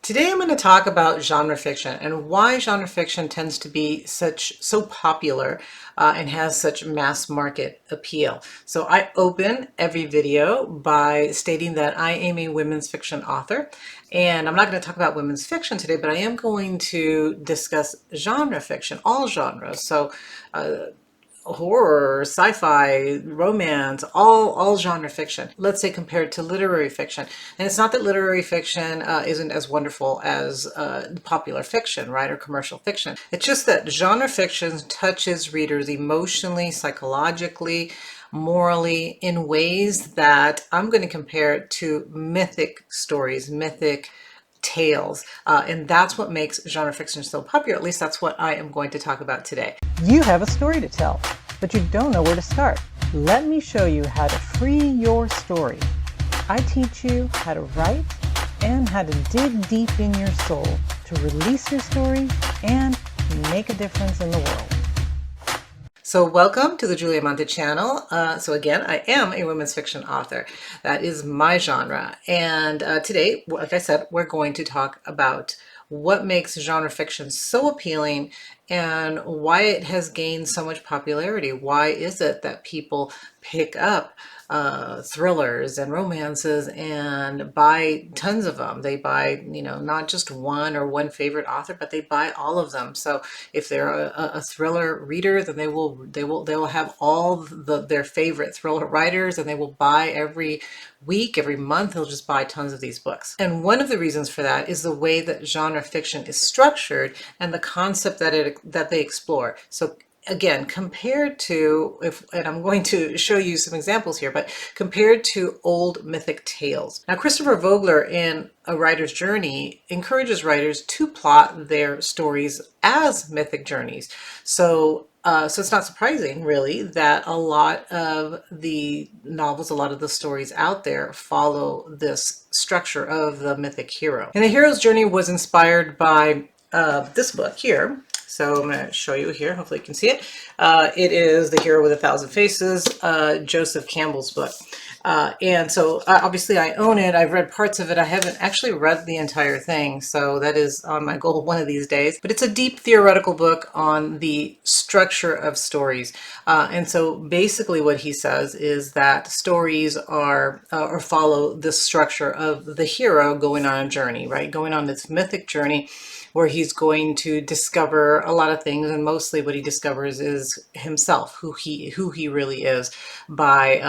Today I'm going to talk about genre fiction and why genre fiction tends to be so popular and has such mass market appeal. So I open every video by stating that I am a women's fiction author, and I'm not going to talk about women's fiction today, but I am going to discuss genre fiction, all genres. So horror, sci-fi, romance, all genre fiction. Let's say compared to literary fiction. And it's not that literary fiction isn't as wonderful as popular fiction, right, or commercial fiction. It's just that genre fiction touches readers emotionally, psychologically, morally, in ways that I'm going to compare it to mythic stories, mythic tales. And that's what makes genre fiction so popular. At least that's what I am going to talk about today. You have a story to tell, but you don't know where to start. Let me show you how to free your story. I teach you how to write and how to dig deep in your soul to release your story and make a difference in the world. So welcome to the Julia Monte channel. So again, I am a women's fiction author. That is my genre. And today, like I said, we're going to talk about what makes genre fiction so appealing and why it has gained so much popularity. Why is it that people pick up thrillers and romances and buy tons of them? They buy, not just one or one favorite author, but they buy all of them. So if they're a thriller reader, then they will have all their favorite thriller writers, and they will buy every week, every month. They'll just buy tons of these books. And one of the reasons for that is the way that genre fiction is structured and the concept that they explore. So again, compared to, and I'm going to show you some examples here, but compared to old mythic tales. Now, Christopher Vogler in A Writer's Journey encourages writers to plot their stories as mythic journeys. So it's not surprising, really, that a lot of the novels, a lot of the stories out there follow this structure of the mythic hero. And the hero's journey was inspired by this book here. So I'm going to show you here. Hopefully you can see it. It is The Hero with a Thousand Faces, Joseph Campbell's book. And so obviously I own it. I've read parts of it. I haven't actually read the entire thing. So that is on my goal one of these days. But it's a deep theoretical book on the structure of stories. And so basically what he says is that stories are or follow the structure of the hero going on a journey, right? Going on this mythic journey where he's going to discover a lot of things, and mostly what he discovers is himself, who he really is, by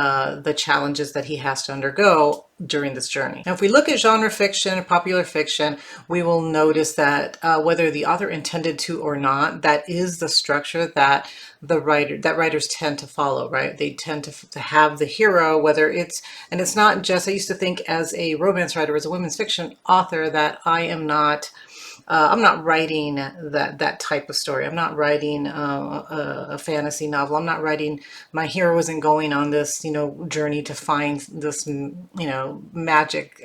the challenges that he has to undergo during this journey. Now, if we look at genre fiction, popular fiction, we will notice that whether the author intended to or not, that is the structure that writers tend to follow, right? They tend to have the hero, and it's not just, I used to think as a romance writer, as a women's fiction author, that I'm not writing that type of story. I'm not writing a fantasy novel. I'm not writing, my hero isn't going on this, journey to find this, magic,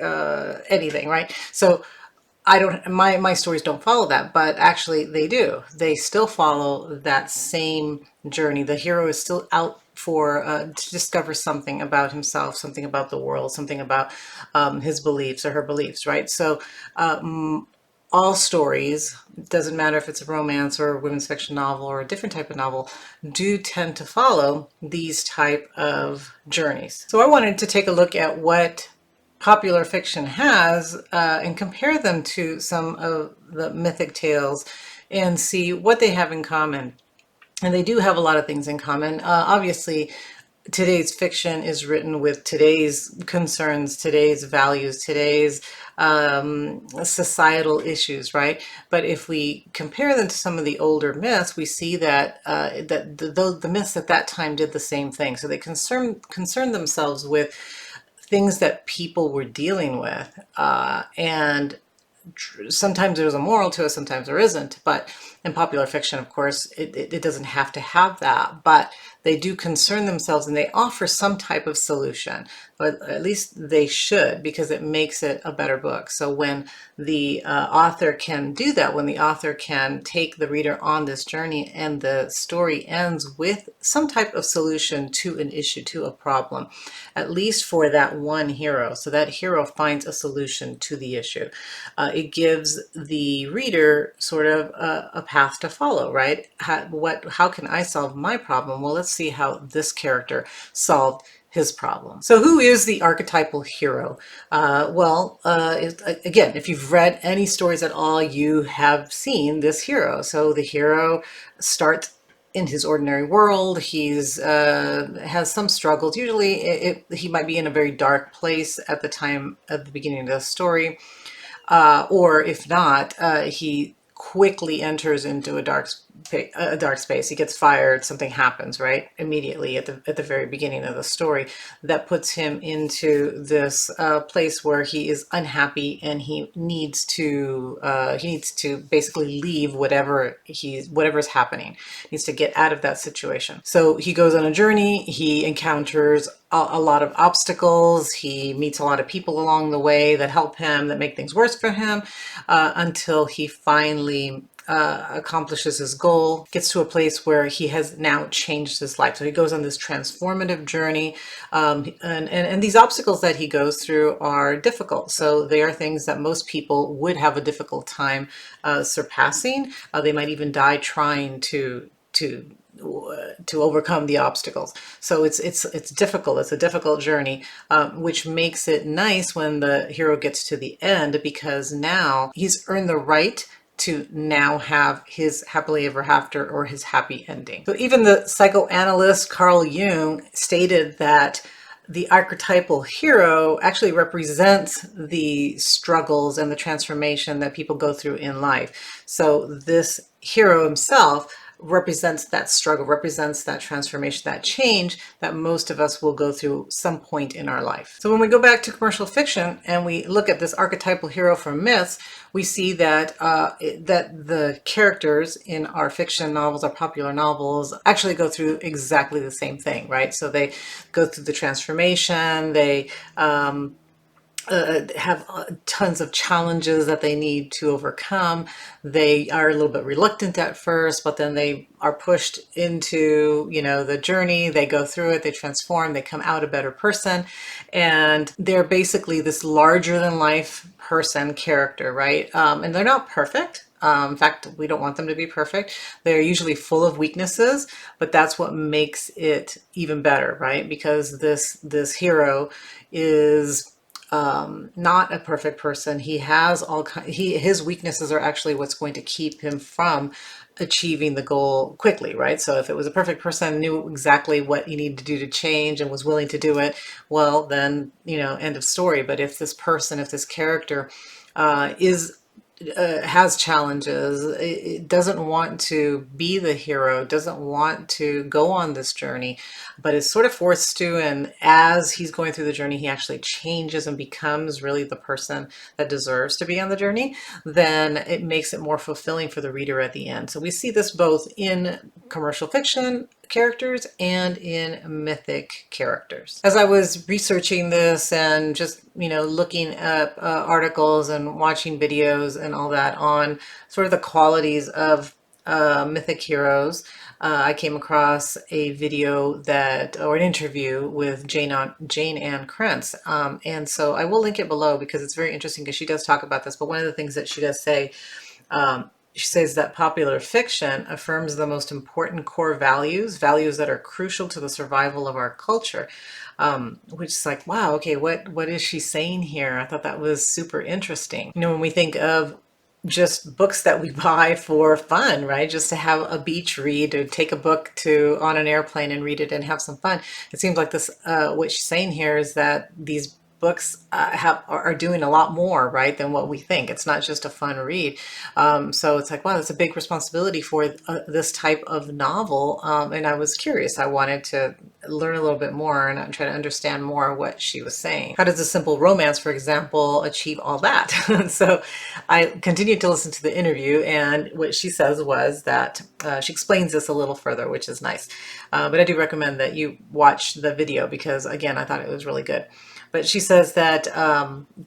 anything, right? So my stories don't follow that, but actually they do. They still follow that same journey. The hero is still out to discover something about himself, something about the world, something about his beliefs or her beliefs, right? So all stories, doesn't matter if it's a romance or a women's fiction novel or a different type of novel, do tend to follow these type of journeys. So I wanted to take a look at what popular fiction has and compare them to some of the mythic tales and see what they have in common. And they do have a lot of things in common. Obviously, today's fiction is written with today's concerns, today's values, today's societal issues, right? But if we compare them to some of the older myths, we see that the myths at that time did the same thing. So they concerned themselves with things that people were dealing with, and sometimes there's a moral to it, sometimes there isn't, but In popular fiction, of course, it doesn't have to have that, but they do concern themselves and they offer some type of solution, but at least they should, because it makes it a better book. So when the author can do that, when the author can take the reader on this journey and the story ends with some type of solution to an issue, to a problem, at least for that one hero. So that hero finds a solution to the issue. It gives the reader sort of a path to follow, right? How can I solve my problem? Well, let's see how this character solved his problem. So who is the archetypal hero? Again, if you've read any stories at all, you have seen this hero. So the hero starts in his ordinary world. He's has some struggles. Usually he might be in a very dark place at the time of the beginning of the story. Or if not, he quickly enters into a dark space. He gets fired. Something happens, right, immediately at the very beginning of the story that puts him into this place where he is unhappy and he needs to basically leave whatever is happening. He needs to get out of that situation. So he goes on a journey. He encounters a lot of obstacles. He meets a lot of people along the way that help him, that make things worse for him, until he finally accomplishes his goal, gets to a place where he has now changed his life. So he goes on this transformative journey, and these obstacles that he goes through are difficult. So they are things that most people would have a difficult time surpassing. They might even die trying to overcome the obstacles. So it's difficult. It's a difficult journey, which makes it nice when the hero gets to the end, because now he's earned the right to now have his happily ever after, or his happy ending. So even the psychoanalyst Carl Jung stated that the archetypal hero actually represents the struggles and the transformation that people go through in life. So this hero himself represents that struggle, represents that transformation, that change that most of us will go through some point in our life. So when we go back to commercial fiction and we look at this archetypal hero from myths, we see that that the characters in our fiction novels, our popular novels, actually go through exactly the same thing, right? So they go through the transformation, they have tons of challenges that they need to overcome. They are a little bit reluctant at first, but then they are pushed into, the journey. They go through it, they transform, they come out a better person. And they're basically this larger than life person character, right? And they're not perfect. In fact, we don't want them to be perfect. They're usually full of weaknesses, but that's what makes it even better, right? Because this hero is not a perfect person. He has his weaknesses are actually what's going to keep him from achieving the goal quickly, right? So if it was a perfect person, knew exactly what he needed to do to change and was willing to do it, well, then, end of story. But if this character is has challenges, it doesn't want to be the hero, doesn't want to go on this journey, but is sort of forced to. And as he's going through the journey, he actually changes and becomes really the person that deserves to be on the journey. Then it makes it more fulfilling for the reader at the end. So we see this both in commercial fiction characters and in mythic characters. As I was researching this and just looking up articles and watching videos and all that on sort of the qualities of mythic heroes, I came across a video or an interview with Jane Ann Krentz, and so I will link it below because it's very interesting, because she does talk about this. But one of the things that she does say, she says that popular fiction affirms the most important core values that are crucial to the survival of our culture. Which is like, wow, okay, what is she saying here? I thought that was super interesting. When we think of just books that we buy for fun, right? Just to have a beach read, or take a book on an airplane and read it and have some fun. It seems like this, what she's saying here is that these books are doing a lot more, right, than what we think. It's not just a fun read. So it's like, wow, that's a big responsibility for this type of novel. And I was curious. I wanted to learn a little bit more and try to understand more what she was saying. How does a simple romance, for example, achieve all that? So I continued to listen to the interview, and what she says was that she explains this a little further, which is nice. But I do recommend that you watch the video because, again, I thought it was really good. But she says that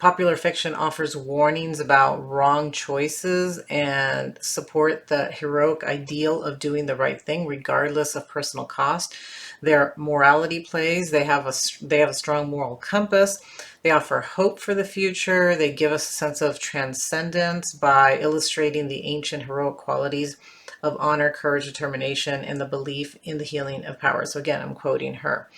popular fiction offers warnings about wrong choices and support the heroic ideal of doing the right thing regardless of personal cost. Their morality plays. They have a strong moral compass. They offer hope for the future. They give us a sense of transcendence by illustrating the ancient heroic qualities of honor, courage, determination, and the belief in the healing of power. So again, I'm quoting her.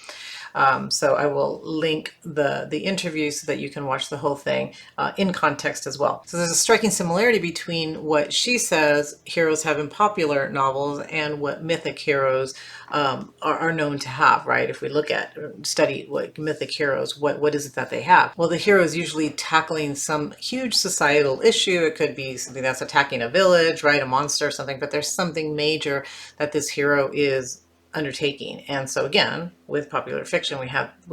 So I will link the interview so that you can watch the whole thing in context as well. So there's a striking similarity between what she says heroes have in popular novels and what mythic heroes are known to have, right? If we look at study like mythic heroes, what is it that they have? Well, the hero is usually tackling some huge societal issue. It could be something that's attacking a village, right? A monster or something, but there's something major that this hero is undertaking. And so again, with popular fiction, we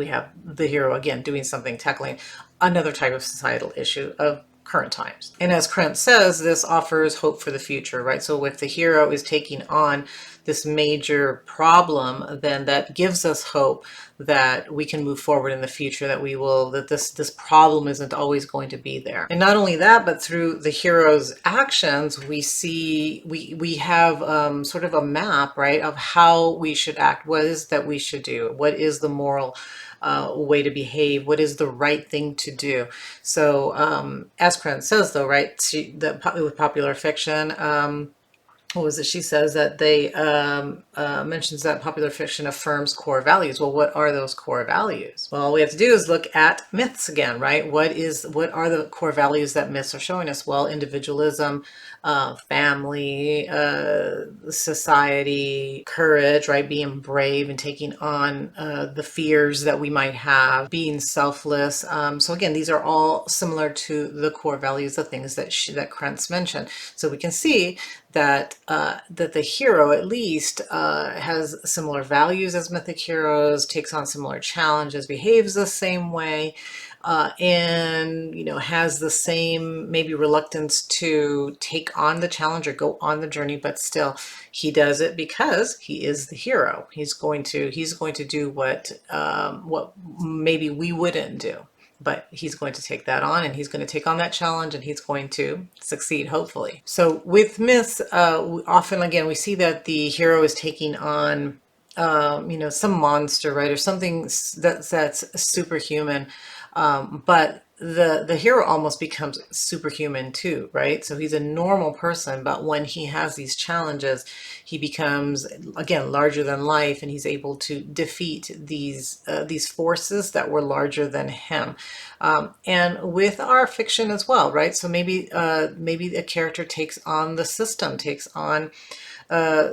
have the hero again doing something, tackling another type of societal issue of current times. And as Krent says, this offers hope for the future, right? So if the hero is taking on this major problem, then that gives us hope that we can move forward in the future, that this problem isn't always going to be there. And not only that, but through the hero's actions, we have sort of a map, right, of how we should act. What is that we should do? What is the moral way to behave? What is the right thing to do? So as Krent says, though, right, with popular fiction, what was it? She says that they mentions that popular fiction affirms core values. Well, what are those core values? Well, all we have to do is look at myths again, right? What are the core values that myths are showing us? Well, individualism, family, society, courage, right? Being brave and taking on the fears that we might have, being selfless. So again, these are all similar to the core values, the things that Krentz mentioned. So we can see that the hero at least has similar values as mythic heroes, takes on similar challenges, behaves the same way, and has the same maybe reluctance to take on the challenge or go on the journey, but still he does it because he is the hero. He's going to do what maybe we wouldn't do. But he's going to take that on, and he's going to take on that challenge, and he's going to succeed, hopefully. So with myths, often, again, we see that the hero is taking on, some monster, right, or something that's superhuman. But the hero almost becomes superhuman too, right? So he's a normal person, but when he has these challenges, he becomes again larger than life, and he's able to defeat these forces that were larger than him. And with our fiction as well, right? So maybe a character takes on the system, takes on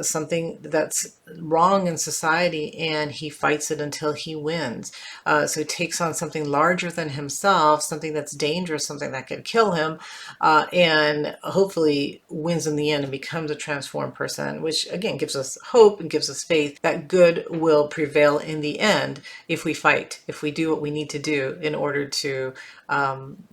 something that's wrong in society, and he fights it until he wins. So he takes on something larger than himself, something that's dangerous, something that could kill him, and hopefully wins in the end and becomes a transformed person, which again gives us hope and gives us faith that good will prevail in the end if we fight, if we do what we need to do in order to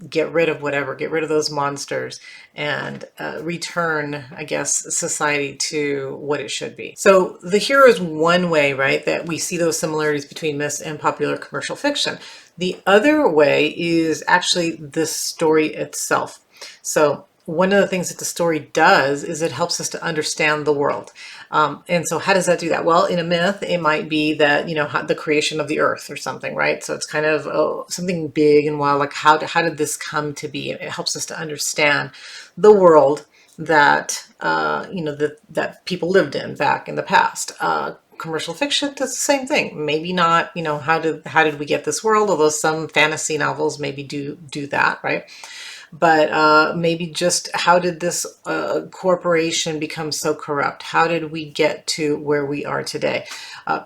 get rid of those monsters and return, I guess, society to what it should be. So the hero is one way, right, that we see those similarities between myths and popular commercial fiction. The other way is actually the story itself. So one of the things that the story does is it helps us to understand the world. And so how does that do that? Well, in a myth, it might be that, the creation of the earth or something, right? So it's kind of something big and wild, like how did this come to be? It helps us to understand the world that, that people lived in back in the past. Commercial fiction does the same thing. Maybe not, how did we get this world? Although some fantasy novels maybe do that, right? but maybe just how did this corporation become so corrupt? How did we get to where we are today?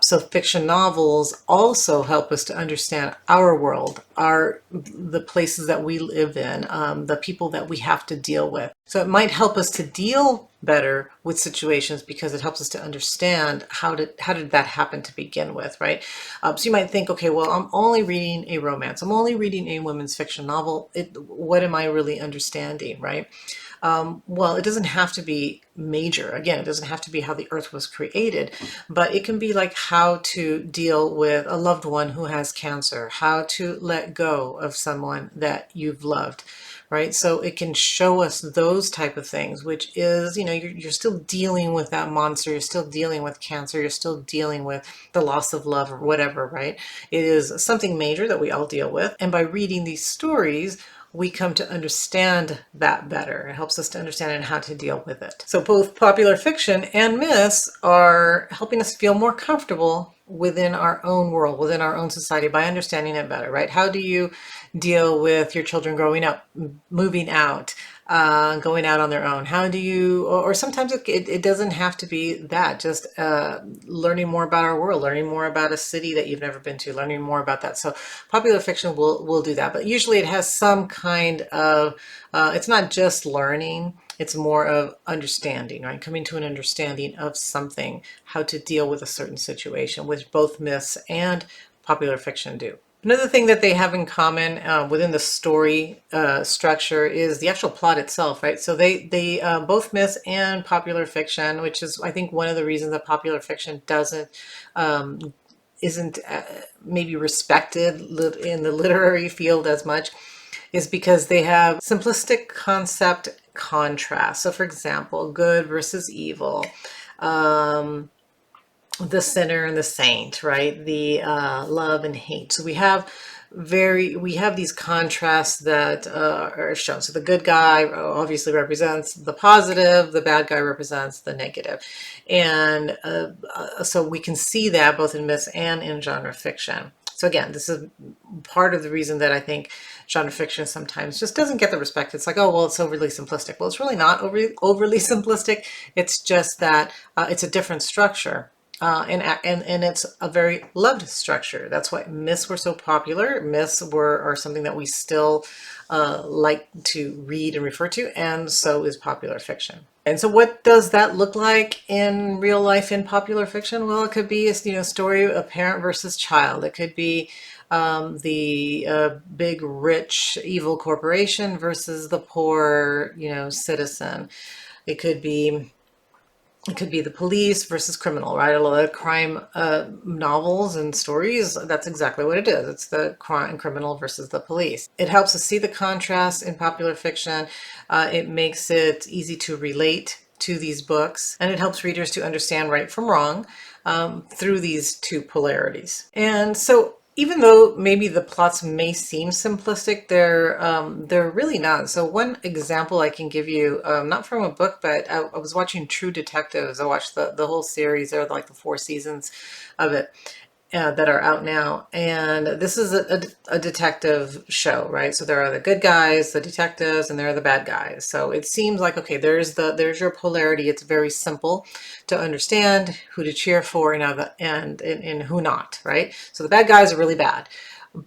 So fiction novels also help us to understand our world, the places that we live in, the people that we have to deal with. So it might help us to deal better with situations because it helps us to understand how did that happen to begin with, right? So you might think, okay, well, I'm only reading a romance. I'm only reading a women's fiction novel. What am I really understanding, right? Well, it doesn't have to be major. Again, it doesn't have to be how the earth was created, but it can be like how to deal with a loved one who has cancer, how to let go of someone that you've loved, right? So it can show us those type of things, which is, you're still dealing with that monster, you're still dealing with cancer, you're still dealing with the loss of love or whatever, right? It is something major that we all deal with. And by reading these stories, we come to understand that better. It helps us to understand and how to deal with it. So both popular fiction and myths are helping us feel more comfortable within our own world, within our own society, by understanding it better, right? How do you deal with your children growing up, moving out, going out on their own? How do you, or sometimes it doesn't have to be that, just learning more about our world, learning more about a city that you've never been to, learning more about that. So popular fiction will do that, but usually it has some kind of, it's not just learning, it's more of understanding, right? Coming to an understanding of something, how to deal with a certain situation, which both myths and popular fiction do. Another thing that they have in common within the story structure is the actual plot itself, right? So they both myths and popular fiction, which is I think one of the reasons that popular fiction isn't maybe respected in the literary field as much, is because they have simplistic concept contrast. So, for example, good versus evil. Um, the sinner and the saint, right? The love and hate. So we have these contrasts that are shown. So the good guy obviously represents the positive, the bad guy represents the negative. And so we can see that both in myths and in genre fiction. So again, this is part of the reason that I think genre fiction sometimes just doesn't get the respect. It's like, oh, well, it's overly simplistic. Well, it's really not overly simplistic. It's just that it's a different structure. And it's a very loved structure. That's why myths were so popular. Myths are something that we still like to read and refer to, and so is popular fiction. And so what does that look like in real life in popular fiction? Well, it could be a story of parent versus child. It could be the big rich evil corporation versus the poor citizen. It could be the police versus criminal, right? A lot of crime novels and stories, that's exactly what it is. It's the crime criminal versus the police. It helps us see the contrast in popular fiction. It makes it easy to relate to these books, and it helps readers to understand right from wrong through these two polarities. And so even though maybe the plots may seem simplistic, they're really not. So one example I can give you, not from a book, but I was watching True Detectives. I watched the whole series, or like the 4 seasons of it that are out now. And this is a detective show, right? So there are the good guys, the detectives, and there are the bad guys. So it seems like, okay, there's your polarity. It's very simple to understand who to cheer for and who not, right? So the bad guys are really bad.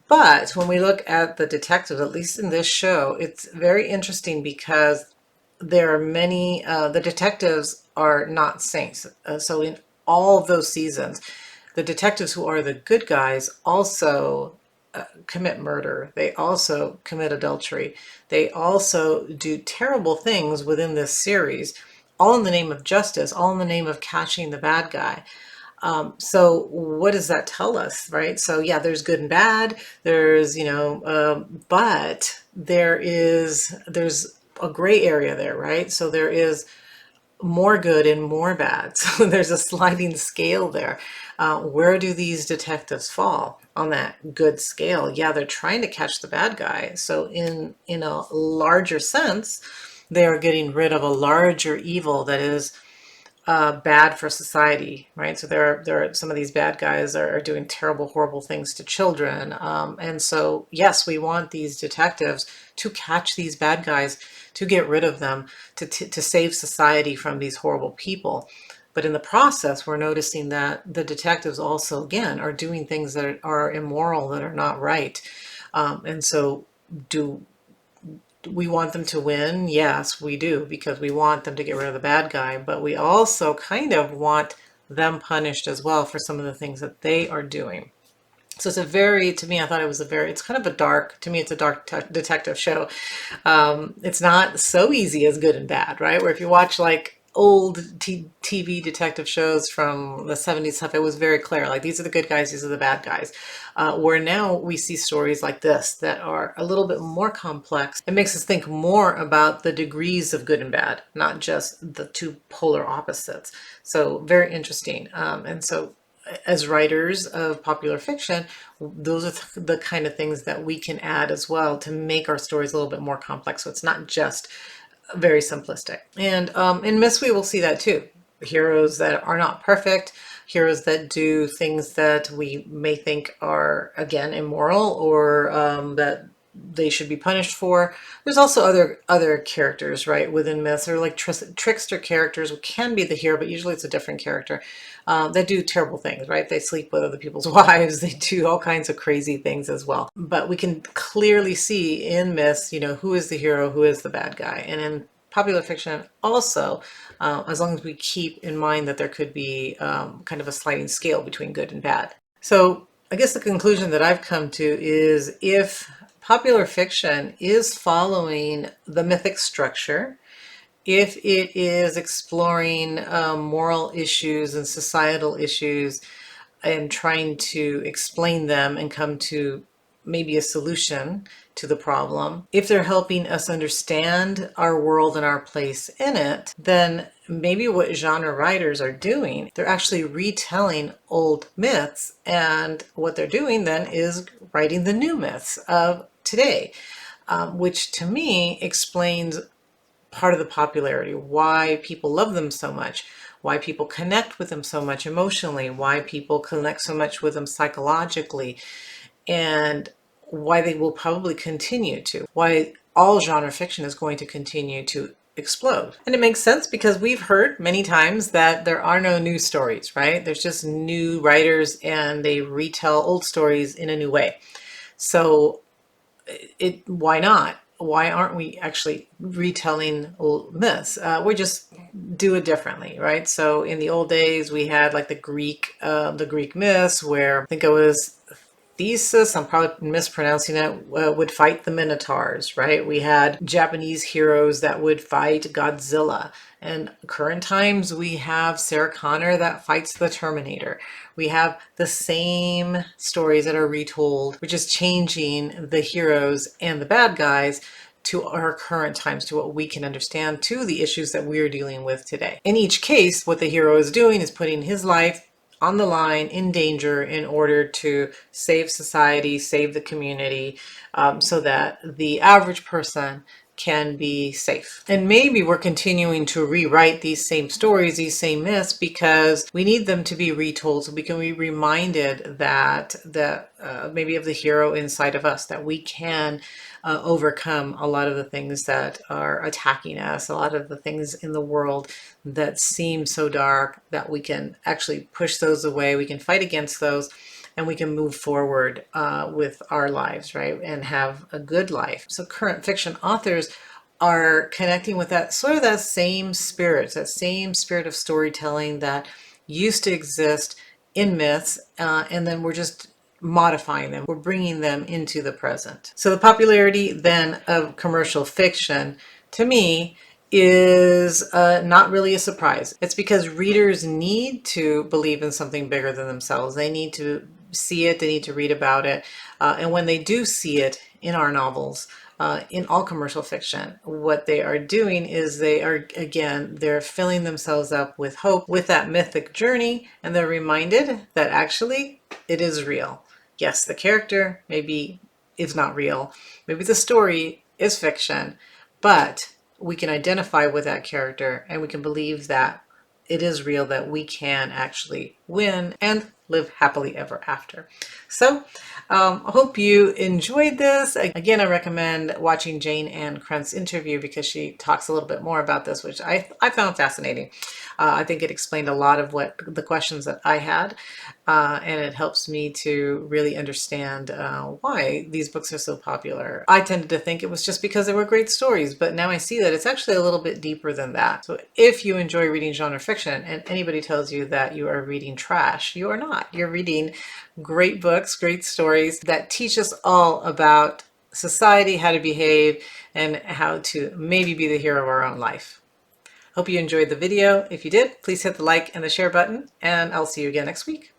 But when we look at the detectives, at least in this show, it's very interesting because there are many, the detectives are not saints. So in all of those seasons, the detectives who are the good guys also commit murder. They also commit adultery. They also do terrible things within this series, all in the name of justice, all in the name of catching the bad guy. So what does that tell us, right? So yeah, there's good and bad. But there's a gray area there, right? So there is more good and more bad. So there's a sliding scale there. Where do these detectives fall on that good scale? Yeah, they're trying to catch the bad guy. So in a larger sense, they are getting rid of a larger evil that is bad for society, right? So there are some of these bad guys are doing terrible, horrible things to children, and so yes, we want these detectives to catch these bad guys, to get rid of them, to save society from these horrible people. But in the process, we're noticing that the detectives also, again, are doing things that are immoral, that are not right. And so, do we want them to win? Yes, we do, because we want them to get rid of the bad guy, but we also kind of want them punished as well for some of the things that they are doing. So it's a very, to me, I thought it was a very, it's kind of a dark, to me, it's a dark detective show. It's not so easy as good and bad, right? Where if you watch like old TV detective shows from the 70s stuff, it was very clear. Like, these are the good guys, these are the bad guys. Where now we see stories like this that are a little bit more complex. It makes us think more about the degrees of good and bad, not just the two polar opposites. So very interesting. And so as writers of popular fiction, those are the kind of things that we can add as well to make our stories a little bit more complex. So it's not just very simplistic. And in Myths, we will see that too. Heroes that are not perfect, heroes that do things that we may think are, again, immoral, or that they should be punished for. There's also other characters, right, within myths, or like trickster characters, who can be the hero, but usually it's a different character, that do terrible things, right? They sleep with other people's wives. They do all kinds of crazy things as well. But we can clearly see in myths, who is the hero, who is the bad guy. And in popular fiction also, as long as we keep in mind that there could be kind of a sliding scale between good and bad. So I guess the conclusion that I've come to is, if popular fiction is following the mythic structure, if it is exploring moral issues and societal issues and trying to explain them and come to maybe a solution to the problem, if they're helping us understand our world and our place in it, then maybe what genre writers are doing, they're actually retelling old myths. And what they're doing then is writing the new myths of today, which to me explains part of the popularity, why people love them so much, why people connect with them so much emotionally, why people connect so much with them psychologically, and why they will probably continue to, why all genre fiction is going to continue to explode. And it makes sense, because we've heard many times that there are no new stories, right? There's just new writers, and they retell old stories in a new way. So why not? Why aren't we actually retelling old myths? We just do it differently, right? So in the old days, we had like the Greek myths, where I think it was Theseus, I'm probably mispronouncing it, would fight the Minotaurs, right? We had Japanese heroes that would fight Godzilla. And current times, we have Sarah Connor that fights the Terminator. We have the same stories that are retold, which is changing the heroes and the bad guys to our current times, to what we can understand, to the issues that we're dealing with today. In each case, what the hero is doing is putting his life on the line, in danger, in order to save society, save the community, so that the average person can be safe. And maybe we're continuing to rewrite these same stories, these same myths, because we need them to be retold, so we can be reminded that maybe of the hero inside of us, that we can overcome a lot of the things that are attacking us, a lot of the things in the world that seem so dark, that we can actually push those away. We can fight against those, and we can move forward with our lives, right? And have a good life. So current fiction authors are connecting with that sort of that same spirit of storytelling that used to exist in myths, and then we're just modifying them. We're bringing them into the present. So the popularity then of commercial fiction, to me, is not really a surprise. It's because readers need to believe in something bigger than themselves. They need to see it, they need to read about it. And when they do see it in our novels, in all commercial fiction, what they are doing is they're filling themselves up with hope, with that mythic journey, and they're reminded that actually it is real. Yes, the character maybe is not real. Maybe the story is fiction, but we can identify with that character, and we can believe that it is real that we can actually win and live happily ever after. So I hope you enjoyed this. Again, I recommend watching Jane Ann Krentz interview because she talks a little bit more about this, which I found fascinating. I think it explained a lot of what the questions that I had, and it helps me to really understand why these books are so popular. I tended to think it was just because they were great stories, but now I see that it's actually a little bit deeper than that. So if you enjoy reading genre fiction and anybody tells you that you are reading trash, you are not. You're reading great books, great stories that teach us all about society, how to behave, and how to maybe be the hero of our own life. Hope you enjoyed the video. If you did, please hit the like and the share button, and I'll see you again next week.